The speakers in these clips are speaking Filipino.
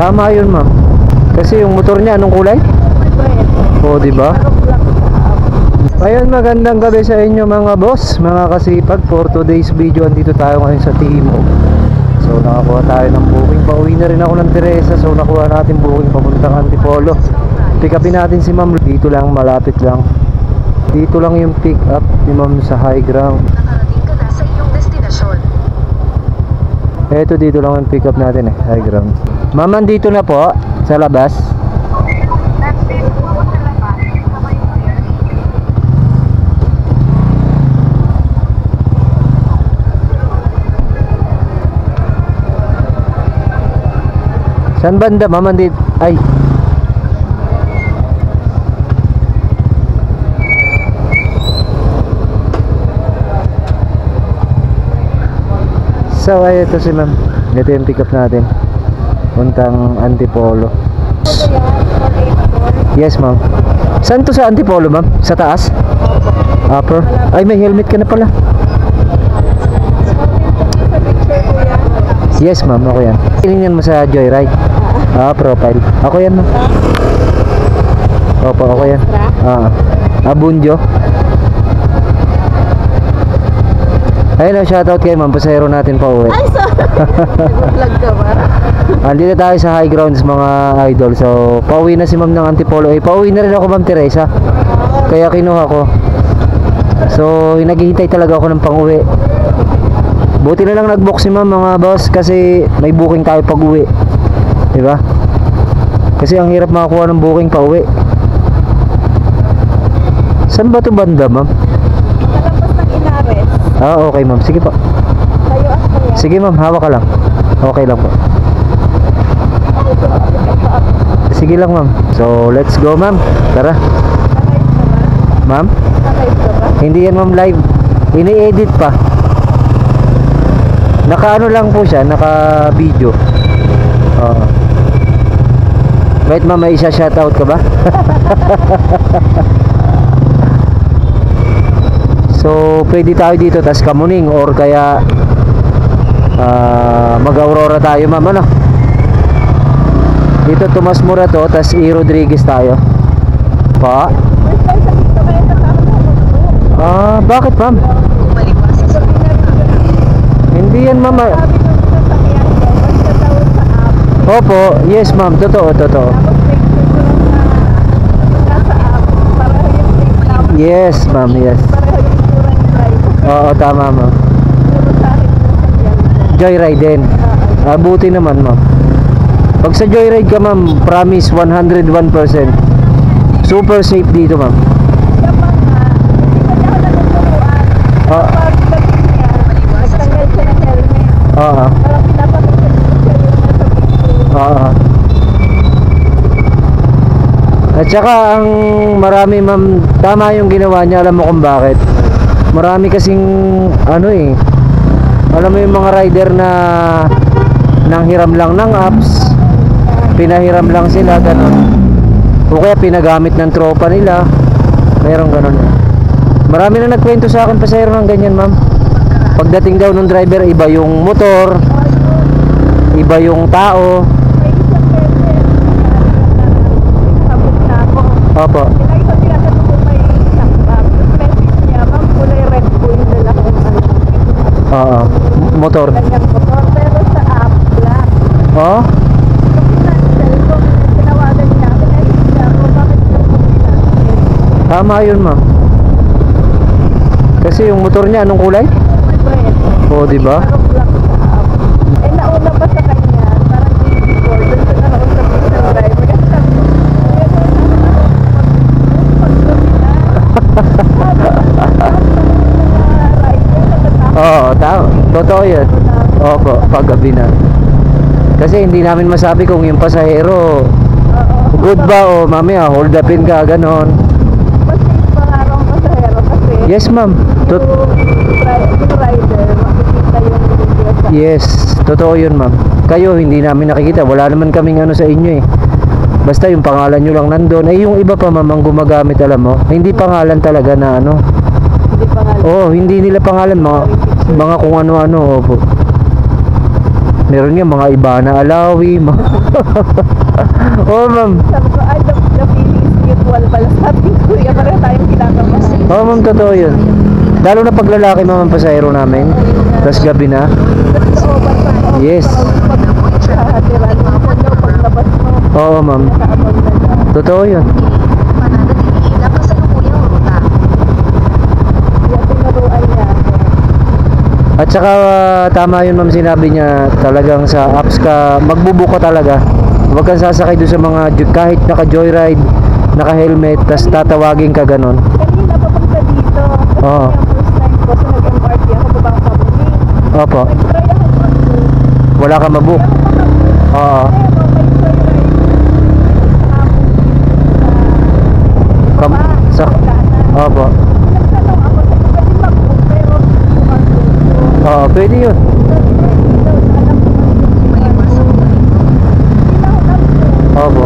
Tama yun, ma'am. Kasi yung motor niya, anong kulay? O, diba? Ayun, magandang gabi sa inyo mga boss, mga kasipag. For today's video, andito tayo ngayon sa Timog. So, nakakuha tayo ng booking. Pauwi na rin ako ng Teresa. So, nakuha natin booking papuntang Antipolo. Pick upin natin si ma'am. Dito lang, malapit lang. Dito lang yung pick up ni ma'am sa high ground. Nakarating ka na sa iyong destinasyon. Eto, dito lang yung pick up natin high ground. Ma'am, andito na po sa labas. Saan banda, ma'am? Andito. Ay. So, ay, ito si ma'am. Ito yung pick up natin. Puntang Antipolo. Yes, ma'am. Saan to sa Antipolo, ma'am? Sa taas? Upper? Ay, may helmet ka na pala. Yes, ma'am. Ako yan. Tingnan mo sa Joyride. Profile. Ako yan, ma'am. Opo, ako yan. Abunjo. Ayun, shoutout kay ma'am. Pasahero natin pa uwi. Ay, sorry. Nag-vlog ka ba? Andito tayo sa high grounds mga idol. So, pauwi na si ma'am ng Antipolo. Pauwi na rin ako, ma'am Teresa. Kaya kinuha ko. So, naghihintay talaga ako ng pang-uwi. Buti na lang nag-book si ma'am mga boss. Kasi may booking tayo pag-uwi. Diba? Kasi ang hirap makakuha ng booking pa-uwi. Saan ba ito banda, ma'am? Nakalampas ng Inares. Okay, ma'am. Sige po. Tayo as ko yan. Sige, ma'am. Hawak ka lang. Okay lang po. Sige lang, ma'am. So, let's go, ma'am. Tara. Naka-live ka ba? Ma'am? Naka-live ka ba? Hindi yan, ma'am, live. Ini-edit pa. Naka-ano lang po siya. Naka-video. Wait, ma'am. May isa shoutout ka ba? So, pwede tayo dito. Tas Kamuning. Or kaya mag-Aurora tayo, ma'am. Ano? Dito Tomas Morato, tas E. Rodriguez tayo. Pa? First time sa dito kayo nakakapagod. Bakit, ma'am? Bumalik pa sa Hindi yan, ma'am. sabi nung sasakyan ko, basta tawag sa app. Opo, yes, ma'am. Totoo. Tapos make sure ko lang na nasa app. Para yung take namin. Yes, ma'am, yes. Para yung insurance drive. Oo, tama, ma'am. Pero sa akin yung sasakyan ko. Joyride din. Buti naman, ma'am. Pag sa joyride ka, ma'am, promise 101%. Super safe dito, ma'am. Kaya pa nga, hindi pa niya ako natuturuan. Ah. Pag dating niya, nagtanggal siya ng helmet. Oo. Parang pinapakita niya siya yung nasa picture. Oo. At saka ang marami, ma'am, tama yung ginawa niya. Alam mo kung bakit? Marami kasing alam mo yung mga rider na nanghiram lang ng apps, pinahiram lang sila, ganun. O kaya pinagamit ng tropa nila. Mayroong ganun. Marami na nagkwento sa akin pasahero ng ganyan, ma'am. Pagdating daw ng driver, iba yung motor, iba yung tao. May isang beses, nakabot na ako. Opo. Pinay ko tinatanong ko may isang bag. Tapos message niya, ma'am, kulay red po yung dala kong Oo. Motor. ganyang motor. Pero sa app, black. Oo. So, cellphone, tinawagan niya. Pinayos niya ako, bakit siya po pinayos? Tama yun, ma'am. Kasi yung motor niya, anong kulay? Red. Oo, diba? Pero black sa app. Eh, nauna pa sa kanya, parang day before, dun sa nakausap ko sa driver. Kasi sabi ko, "Kuya, sir, sana ako pag-gabi na." Oo, tama. Totoo yun. Opo, paggabi na. Kasi hindi namin masabi kung yung pasahero good ba o mamaya hold upin ka, ganon. Mas safe pa nga raw ang pasahero kasi Yes, ma'am. yung rider, makikita yung video sa Yes, totoo yun, ma'am. Kayo, hindi namin nakikita. Wala naman kaming sa inyo eh. Basta yung pangalan nyo lang nandun. Yung iba pa, ma'am, ang gumagamit, alam mo. Hindi pangalan talaga na hindi pa nga hindi nila pangalan. Mga kung ano-ano. Opo. Meron nga mga iba na alawi. Oo, ma'am. Sabi ko, ay, the feeling is mutual pala. Sabi ko, kuya, pareho tayong kinakama. Oo, ma'am, totoo yun. Lalo na pag lalaki, ma'am, ang pasahero namin. Tapos gabi na. Totoo, basta Yes. pag-hatiran mo, paglabas mo, Oo, ma'am. nakaabang na siya. Totoo yun. Yung tinuruan niya. At saka tama yun, ma'am, sinabi niya, talagang sa apps ka magbubuka talaga. Huwag kang sasakay doon sa mga kahit naka-joyride, naka-helmet, tas tatawagin ka ganon. Kanina papunta dito. Kasi Oo. yung first time ko, so nag-MRT ako, babang pabuli. Opo. Nag-try ako mag-book. Wala ka mabook. Kaya ako mag-book. Oo. Pero may joyride. Kam- sa- Opo. Nagtanong ako, sabi ko, pwede mag-book, pero mag-book. Oo, pwede yun. Opo.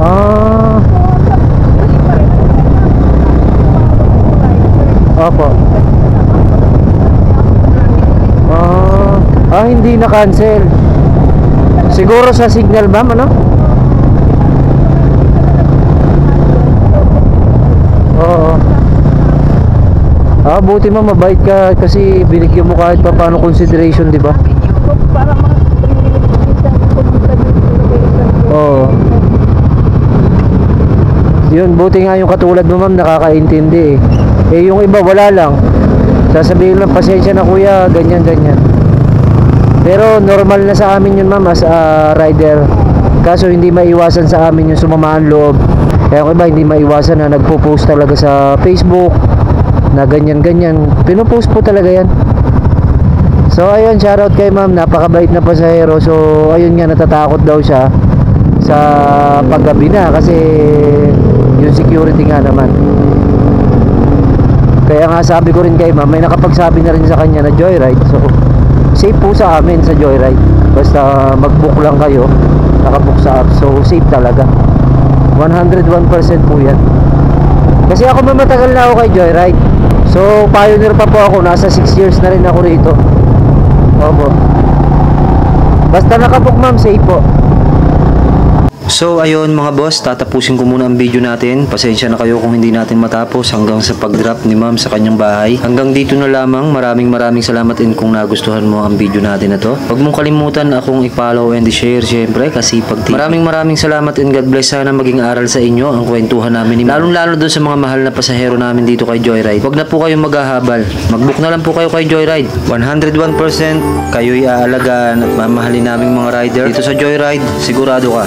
Ah, opo. Hindi na-cancel. Siguro sa signal, ma'am, ano? Oo. Buti ma'am, mabait ka kasi binigyan mo kahit pa paano consideration, di ba? Para mga pumunta dito. Oo. Yun, buti nga yung katulad mo, ma'am, nakakaintindi eh. Eh, yung iba wala lang. Sasabihin lang, pasensya na kuya, ganyan, ganyan. Pero normal na sa amin yun, ma'am, as a rider. Kaso hindi maiwasan sa amin yung sumamaan loob. Kaya yung iba hindi maiwasan na nagpo-post talaga sa Facebook na ganyan-ganyan. Pinopost po talaga yan. So ayun, shoutout kay ma'am, napakabait na pasahero. So ayun nga, natatakot daw siya sa paggabi na kasi yung security nga naman. Kaya nga sabi ko rin kay ma'am, may nakapagsabi na rin sa kanya na joyride. So safe po sa amin sa joyride. Basta mag-book lang kayo, nakabook sa app. So safe talaga. 101% po yan. Kasi ako matagal na ako kay joyride. So pioneer pa po ako, nasa 6 years na rin ako rito. Opo. Basta nakabook ma'am, safe po. So ayun mga boss, tatapusin ko muna ang video natin. Pasensya na kayo kung hindi natin matapos hanggang sa pag-drop ni ma'am sa kanyang bahay. Hanggang dito na lamang. Maraming salamat din kung nagustuhan mo ang video natin na to. Huwag mong kalimutan akong i-follow and i-share syempre kasi pag maraming salamat and God bless. Sana maging aral sa inyo ang kwentuhan namin. Lalong-lalo doon sa mga mahal na pasahero namin dito kay Joyride. Huwag na po kayong maghahabal. Mag-book na lang po kayo kay Joyride. 101% kayo'y aalagaan at mamahalin naming mga rider dito sa Joyride. Sigurado ka.